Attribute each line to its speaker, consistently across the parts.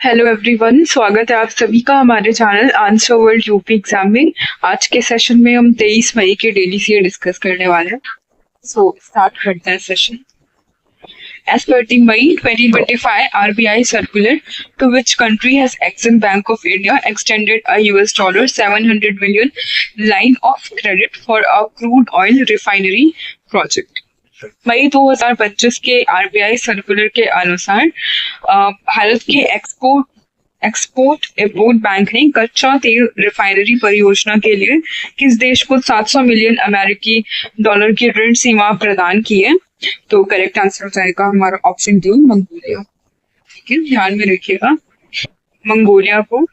Speaker 1: Hello everyone, स्वागत है आप सभी का हमारे channel answer world UP exam में। आज के सेशन में हम 23 मई के डेली सीए डिस्कस करने वाले हैं। सो स्टार्ट करते हैं session. As per the May 2025 RBI circular, to which country has Exim Bank of India extended a $700 million line of credit for a crude oil refinery project? मई 2025 के RBI circular के अनुसार भारत के export import bank ने कच्चा तेल refinery परियोजना के लिए किस देश को 700 मिलियन अमेरिकी डॉलर की ऋण सीमा प्रदान की है? तो करेक्ट आंसर हो जाएगा हमारा ऑप्शन डी, मंगोलिया। ठीक है, ध्यान में रखिएगा, मंगोलिया को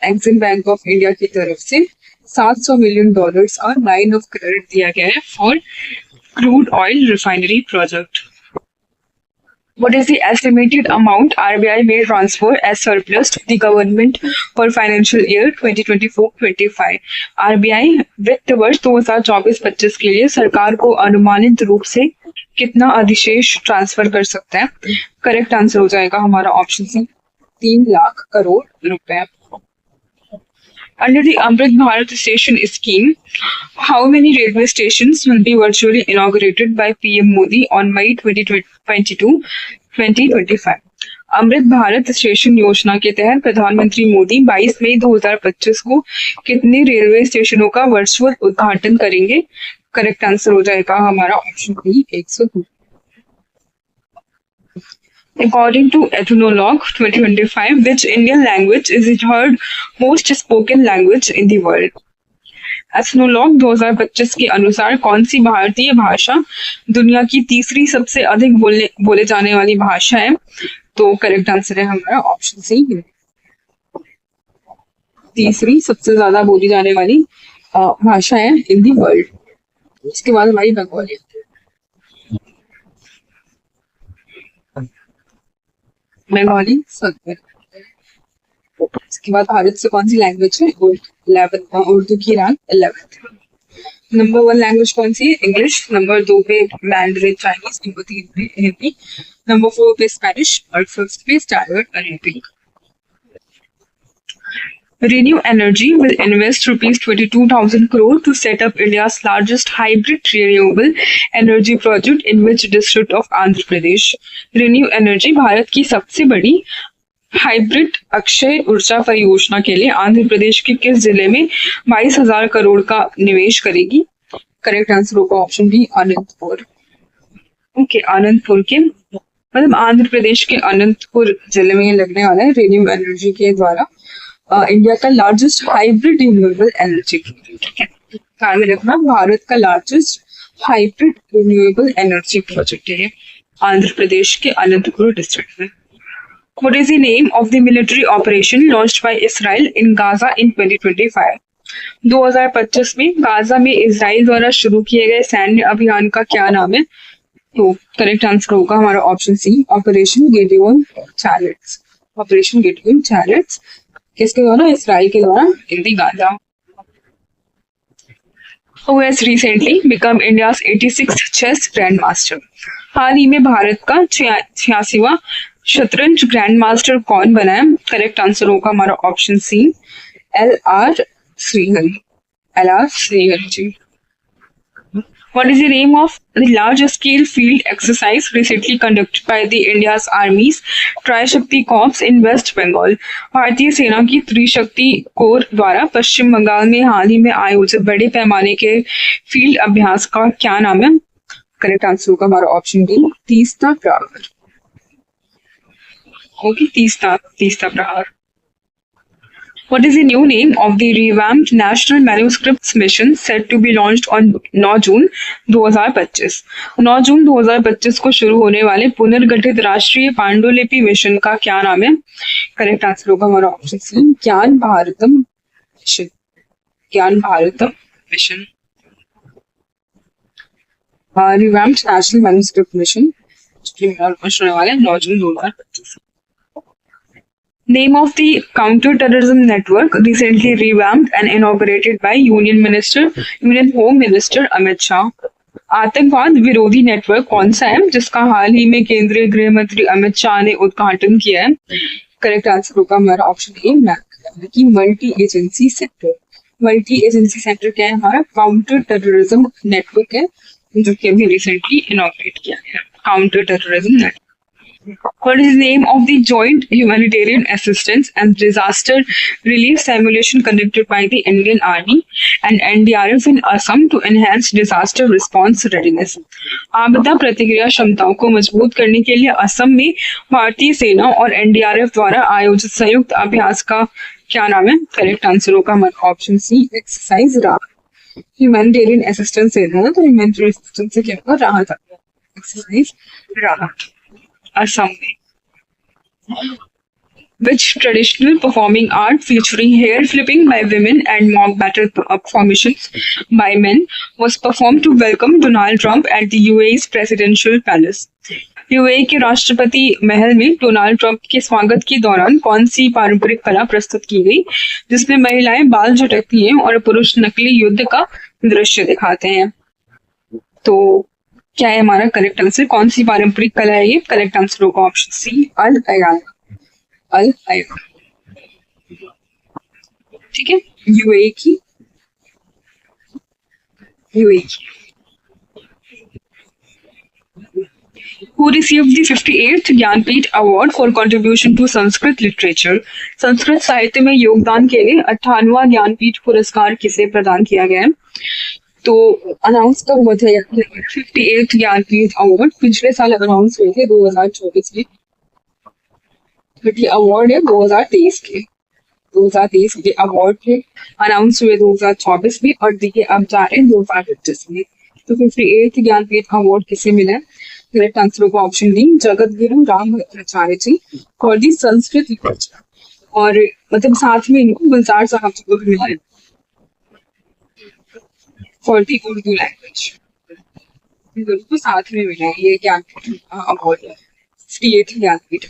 Speaker 1: एक्सिम बैंक ऑफ इंडिया की तरफ से 700 मिलियन डॉलर्स और लाइन ऑफ क्रेडिट दिया गया है for crude oil refinery project. What is the estimated amount RBI may transfer as surplus to the government for financial year 2024-25? RBI वित्त वर्ष 2024-25 के लिए सरकार को अनुमानित रूप से कितना अधिशेष ट्रांसफर कर सकता है? करेक्ट आंसर हो जाएगा हमारा ऑप्शन सी, 3 लाख करोड़ रुपए। Under the Amrit Bharat Station scheme, how many railway stations will be virtually inaugurated by PM Modi on May 2022-2025? Amrit Bharat station Yojana के तहत प्रधानमंत्री मोदी 22 मई 2025 को कितने रेलवे स्टेशनों का वर्चुअल उद्घाटन करेंगे? करेक्ट आंसर हो जाएगा हमारा option B, 102। According to Ethnologue 2025, which Indian language is the third most spoken language in the world? Ethnologue 2025 के अनुसार कौन सी भारतीय भाषा दुनिया की तीसरी सबसे अधिक बोले जाने वाली भाषा है? तो करेक्ट आंसर है हमारा ऑप्शन सी, तीसरी सबसे ज्यादा बोली जाने वाली भाषा है इन दी वर्ल्ड। इसके बाद हमारी बंगाली। बंगाली इसके बाद भारत से कौन सी लैंग्वेज है? 11 उर्दू की रैंक 11। नंबर 1 लैंग्वेज कौन सी है? इंग्लिश। नंबर 2 पे मैंडरिन चाइनीज। नंबर 3 पे हिंदी। नंबर 4 पे स्पेनिश और 5th पे standard Arabic. Renew Energy will invest rupees 22,000 crore to set up India's largest hybrid renewable energy project in which district of Andhra Pradesh? Renew Energy Bharat की सबसे बड़ी hybrid Akshay ऊर्जा परियोजना के लिए आंध्र प्रदेश के किस जिले में 22,000 करोड़ का निवेश करेगी? करेक्ट आंसर होगा option B, Anantapur. Okay, Anantapur के मतलब आंध्र प्रदेश के अनंतपुर जिले में लगने वाला है रिन्यू एनर्जी के द्वारा इंडिया का largest hybrid renewable energy project. ध्यान में रखना, भारत का largest hybrid renewable energy project है आंध्र प्रदेश के अनंतपुर डिस्ट्रिक्ट में। What is the name of the military operation launched by Israel in Gaza in 2025? 2025 में गाजा में इजराइल द्वारा शुरू किए गए सैन्य अभियान का क्या नाम है? तो करेक्ट आंसर होगा हमारा option C, operation Gideon chariots. Operation Gideon chariots किसके द्वारा? इसराइल के द्वारा in the Gaza. Who has recently become India's 86th chess grandmaster? हाल ही में भारत का 86वां शतरंज ग्रैंड मास्टर कौन बना है? करेक्ट आंसर होगा हमारा option C, LR Shrihari ji. What is the name of the large-scale field exercise recently conducted by the India's Army's Tri-Shakti Corps in West Bengal? भारतीय सेना की त्रिशक्ति कोर द्वारा पश्चिम बंगाल में हाल ही में आयोजित बड़े पैमाने के फील्ड अभ्यास का क्या नाम है? करेक्ट आंसर होगा हमारा ऑप्शन डी, तीस्ता प्रहार। ओके, तीस्ता प्रहार। What is the new name of the revamped National Manuscripts Mission set to be launched on 9 जून 2025? 9 जून 2025 को शुरू होने वाले पुनर्गठित राष्ट्रीय पांडुलिपि मिशन का क्या नाम है? करेक्ट आंसर होगा हमारा ऑप्शन सी, ज्ञान भारतम मिशन। ज्ञान Bharatam mission, revamped national manuscript mission होने वाले 9 जून 2025। Name of the counter-terrorism network recently revamped and inaugurated by Union Home Minister Amit Shah. आतंकवाद विरोधी नेटवर्क कौन सा है जिसका हाल ही में केंद्रीय गृह मंत्री अमित शाह ने उद्घाटन किया है? करेक्ट आंसर होगा हमारा ऑप्शन ए मैक की multi agency centre. Multi agency centre क्या है? हमारा काउंटर टेररिज्म नेटवर्क है जो कि अभी रिसेंटली इनॉग्रेट किया गया। Counter terrorism network. What is the name of the joint humanitarian assistance and disaster relief simulation conducted by the Indian Army and NDRF in Assam to enhance disaster response readiness? आपदा प्रतिक्रिया क्षमताओं को मजबूत करने के लिए असम में भारतीय सेना और एनडीआरएफ द्वारा आयोजित संयुक्त अभ्यास का क्या नाम है? करेक्ट आंसर होगा हमारा ऑप्शन सी एक्सरसाइज राहत। ह्यूमैनिटेरियन असिस्टेंस से था तो ह्यूमैनिटेरियन असिस्टेंस से क्या होगा? राहत। एक्सरसाइज राहत। Assam. Which traditional performing art featuring hair flipping by women and mock battle formations by men was performed to welcome Donald Trump at the UAE's presidential palace? UAE के राष्ट्रपति महल में Donald Trump के स्वागत के दौरान कौन सी पारंपरिक कला प्रस्तुत की गई जिसमें महिलाएं बाल झटकती हैं और पुरुष नकली युद्ध का दृश्य दिखाते हैं? तो क्या है हमारा करेक्ट आंसर? कौन सी पारंपरिक कला है ये? करेक्ट आंसर होगा option C Al Ayan. Al Ayan. ठीक है, यूएई की। Who received the 58th Jnanpith award for contribution to Sanskrit literature? Sanskrit साहित्य में योगदान के लिए 58वां ज्ञानपीठ पुरस्कार किसे प्रदान किया गया है? तो अनाउंस कब हुआ था? 58th ज्ञानपीठ अवार्ड पिछले साल अनाउंस हुए थे 2024 में, बट ये अवार्ड है 2023 के। 2023 के अवार्ड थे, अनाउंस हुए 2024 में और दिए अब जा रहे हैं 2025 में। तो 58th ज्ञानपीठ अवार्ड किसे मिला है? करेक्ट आंसर होगा option D Jagat Guru Ramacharya ji for the Sanskrit literature. और मतलब साथ में इनको गुलजार साहब जी को भी मिला है फॉर दी उर्दू लैंग्वेज। को साथ में मिला है ये ज्ञानपीठ अवार्ड है, 58th ज्ञानपीठ।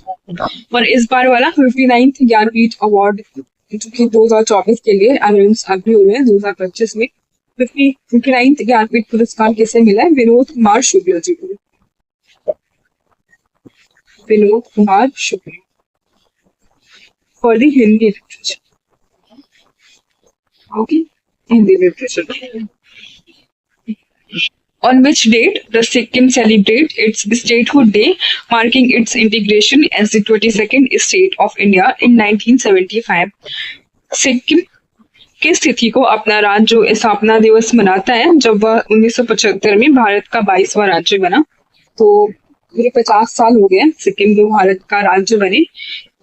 Speaker 1: और इस बार वाला 59th ज्ञानपीठ अवार्ड जो कि 2024 के लिए अनाउंस अभी हुए हैं 2025 में। 59th ज्ञानपीठ पुरस्कार किसे मिला है? विनोद कुमार शुक्ल जी को। Vinod Kumar Shukla for the Hindi literature. Okay, Hindi literature. On which date does Sikkim celebrate its statehood day, marking its integration as the 22nd state of India in 1975? Sikkim की स्थिति को अपना राज्य स्थापना दिवस मनाता है जब वह 1975 में भारत का 22वां राज्य बना। तो ये 50 साल हो गए सिक्किम को भारत का राज्य बने।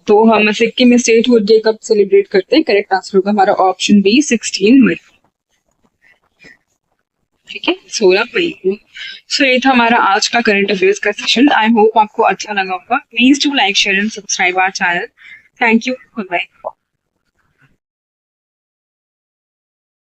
Speaker 1: तो हम सिक्किम स्टेटहुड डे कब सेलिब्रेट करते हैं? करेक्ट आंसर होगा हमारा ऑप्शन बी 16 मई। ठीक है, 16 मई को। सो ये था हमारा आज का करंट अफेयर्स का सेशन। आई होप आपको अच्छा लगा होगा। Please do like share and subscribe our channel. Thank you, good bye.